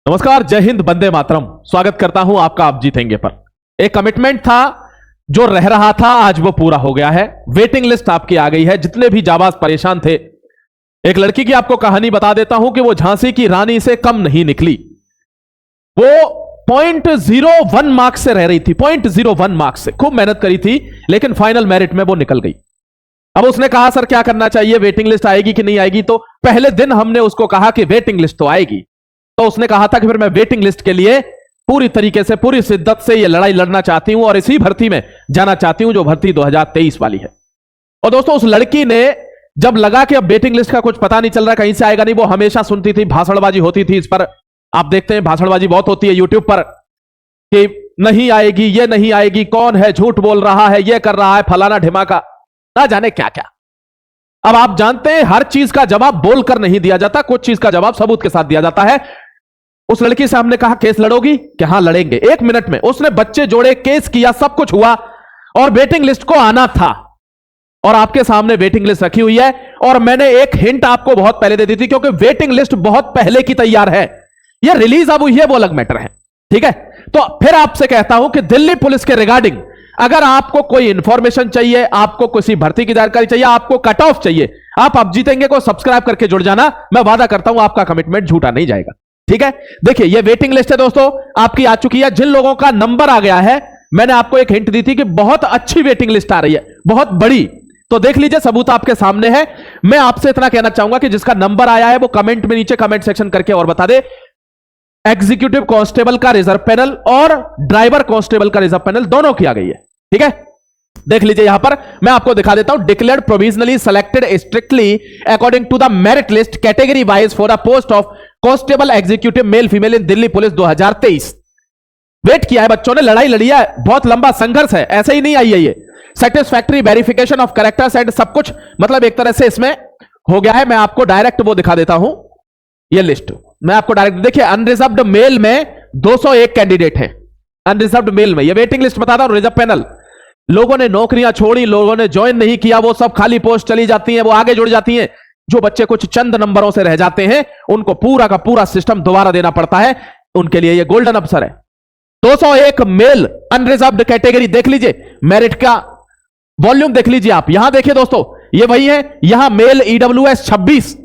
नमस्कार, जय हिंद, वंदे मातरम। स्वागत करता हूं आपका आप जीतेंगे पर। एक कमिटमेंट था जो रह रहा था, आज वो पूरा हो गया है। वेटिंग लिस्ट आपकी आ गई है। जितने भी जाबाज परेशान थे, एक लड़की की आपको कहानी बता देता हूं कि वो झांसी की रानी से कम नहीं निकली। वो 0.01 मार्क्स से रह रही थी, 0.01 मार्क्स से। खूब मेहनत करी थी, लेकिन फाइनल मेरिट में वो निकल गई। अब उसने कहा, सर क्या करना चाहिए, वेटिंग लिस्ट आएगी कि नहीं आएगी? तो पहले दिन हमने उसको कहा कि वेटिंग लिस्ट तो आएगी। तो उसने कहा था कि फिर मैं वेटिंग लिस्ट के लिए पूरी तरीके से, पूरी शिद्दत से ये लड़ाई लड़ना चाहती हूं और इसी भर्ती में जाना चाहती हूं जो भर्ती 2023 वाली है। और दोस्तों, उस लड़की ने जब लगा कि अब वेटिंग लिस्ट का कुछ पता नहीं चल रहा, कहीं से आएगा नहीं, वो हमेशा सुनती थी, भाषणबाजी होती थी इस पर। आप देखते हैं भाषणबाजी बहुत होती है यूट्यूब पर कि नहीं आएगी, ये नहीं आएगी, कौन है झूठ बोल रहा है, ये कर रहा है, फलाना ढिमाका, ना जाने क्या क्या। अब आप जानते हैं, हर चीज का जवाब बोलकर नहीं दिया जाता, कुछ चीज का जवाब सबूत के साथ दिया जाता है। उस लड़की से हमने कहा, केस लड़ोगी? कि हाँ लड़ेंगे। 1 मिनट में उसने बच्चे जोड़े, केस किया, सब कुछ हुआ और वेटिंग लिस्ट को आना था। और आपके सामने वेटिंग लिस्ट रखी हुई है। और मैंने एक हिंट आपको बहुत पहले दे दी थी, क्योंकि वेटिंग लिस्ट बहुत पहले की तैयार है। यह रिलीज अब हुई है, वो अलग मैटर है, ठीक है। तो फिर आपसे कहता हूं कि दिल्ली पुलिस के रिगार्डिंग अगर आपको कोई इंफॉर्मेशन चाहिए, आपको किसी भर्ती की जानकारी चाहिए, आपको कट ऑफ चाहिए, आप अब जीतेंगे को सब्सक्राइब करके जुड़ जाना। मैं वादा करता हूं आपका कमिटमेंट झूठा नहीं जाएगा, ठीक है। देखिए, ये वेटिंग लिस्ट है दोस्तों, आपकी आ चुकी है। जिन लोगों का नंबर आ गया है, मैंने आपको एक हिंट दी थी कि बहुत अच्छी वेटिंग लिस्ट आ रही है, बहुत बड़ी। तो देख लीजिए, सबूत आपके सामने है। मैं आपसे इतना कहना चाहूंगा कि जिसका नंबर आया है वो कमेंट में, नीचे कमेंट सेक्शन करके और बता दे। एग्जीक्यूटिव कांस्टेबल का रिजर्व पैनल और ड्राइवर कांस्टेबल का रिजर्व पैनल दोनों की आ गई है, ठीक है। देख लीजिए, यहां पर मैं आपको दिखा देता हूं। Declared provisionally selected strictly according to the merit list category wise for a post of constable executive male female in Delhi police 2023। Wait किया है बच्चों ने, लड़ाई लड़ी है, बहुत लंबा संघर्ष है, ऐसे ही नहीं आई है ये। Satisfactory verification of characters and सब कुछ, मतलब एक तरह से इसमें हो गया है। मैं आपको डायरेक्ट वो दिखा देता हूं, ये लिस्ट मैं आपको डायरेक्ट। देखिए, अनरिजर्व्ड मेल में 201 कैंडिडेट हैं। अनरिजर्व्ड मेल में, ये वेटिंग लिस्ट बताता हूं। रिजर्व पैनल, लोगों ने नौकरियां छोड़ी, लोगों ने ज्वाइन नहीं किया, वो सब खाली पोस्ट चली जाती हैं, वो आगे जुड़ जाती हैं। जो बच्चे कुछ चंद नंबरों से रह जाते हैं, उनको पूरा का पूरा सिस्टम दोबारा देना पड़ता है। उनके लिए ये गोल्डन अवसर है। 201 मेल अनरिजर्व्ड कैटेगरी। देख लीजिए मेरिट का वॉल्यूम, देख लीजिए आप। यहां देखिए दोस्तों, ये वही है। यहां मेल ईडब्ल्यूएस 26,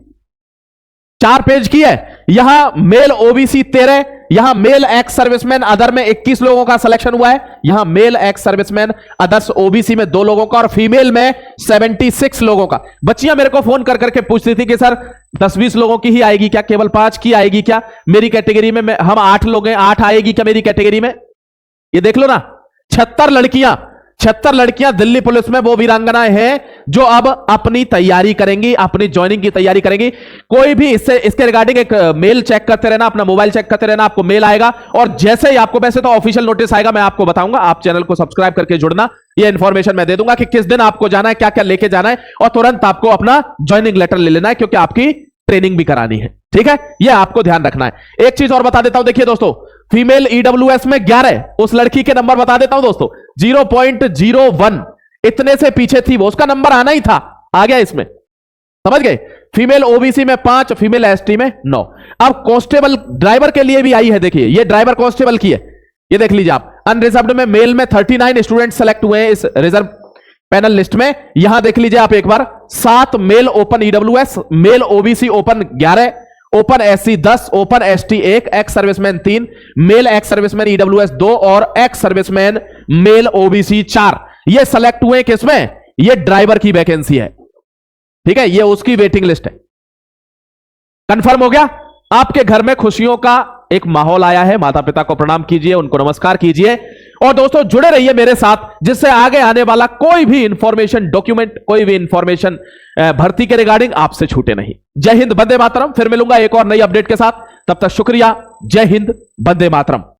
4 पेज की है। यहां मेल ओबीसी 13, यहां मेल एक्स सर्विसमैन अदर में 21 लोगों का सिलेक्शन हुआ है। यहां male ex serviceman others OBC में 2 लोगों का और फीमेल में 76 लोगों का। बच्चियां मेरे को फोन कर करके पूछती थी कि सर 10-20 लोगों की ही आएगी क्या, केवल 5 की आएगी क्या? मेरी कैटेगरी में हम 8 लोग हैं, 8 आएगी क्या मेरी कैटेगरी में? ये देख लो ना, 76 लड़कियां दिल्ली पुलिस में वो वीरांगनाएं हैं जो अब अपनी तैयारी करेंगी, अपनी ज्वाइनिंग की तैयारी करेंगी। कोई भी इसके रिगार्डिंग एक मेल चेक करते रहना, अपना मोबाइल चेक करते रहना, आपको मेल आएगा। और जैसे ही आपको, वैसे तो ऑफिशियल नोटिस आएगा, मैं आपको बताऊंगा। आप चैनल को सब्सक्राइब करके जुड़ना, ये इंफॉर्मेशन मैं दे दूंगा कि किस दिन आपको जाना है, क्या क्या लेके जाना है, और तुरंत आपको अपना ज्वाइनिंग लेटर ले लेना है, क्योंकि आपकी ट्रेनिंग भी करानी है, ठीक है। यह आपको ध्यान रखना है। एक चीज और बता देता हूं, देखिए दोस्तों, फीमेल ईडब्ल्यूएस में 11, उस लड़की के नंबर बता देता हूं दोस्तों, 0.01, इतने से पीछे थी वो, उसका नंबर आना ही था, आ गया इसमें, समझ गए। फीमेल ओबीसी में 5, फीमेल एसटी में 9। अब कांस्टेबल ड्राइवर के लिए भी आई है, देखिए ये ड्राइवर कांस्टेबल की है, ये देख लीजिए आप। अनरिजर्व्ड में मेल में 39 स्टूडेंट सेलेक्ट हुए हैं इस रिजर्व पैनल लिस्ट में। यहां देख लीजिए आप एक बार, 7 male open EWS, male OBC open 11, open SC 10, open ST 1, ex serviceman 3, male ex serviceman EWS 2 और एक्स सर्विसमैन मेल ओबीसी 4। ये सेलेक्ट हुए किसमें? ये ड्राइवर की वैकेंसी है, ठीक है। ये उसकी वेटिंग लिस्ट है। कंफर्म हो गया। आपके घर में खुशियों का एक माहौल आया है। माता पिता को प्रणाम कीजिए, उनको नमस्कार कीजिए, और दोस्तों जुड़े रहिए मेरे साथ, जिससे आगे आने वाला कोई भी इंफॉर्मेशन, डॉक्यूमेंट, कोई भी इंफॉर्मेशन भर्ती के रिगार्डिंग आपसे छूटे नहीं। जय हिंद, वंदे मातरम। फिर मिलूंगा एक और नई अपडेट के साथ, तब तक शुक्रिया। जय हिंद, वंदे मातरम।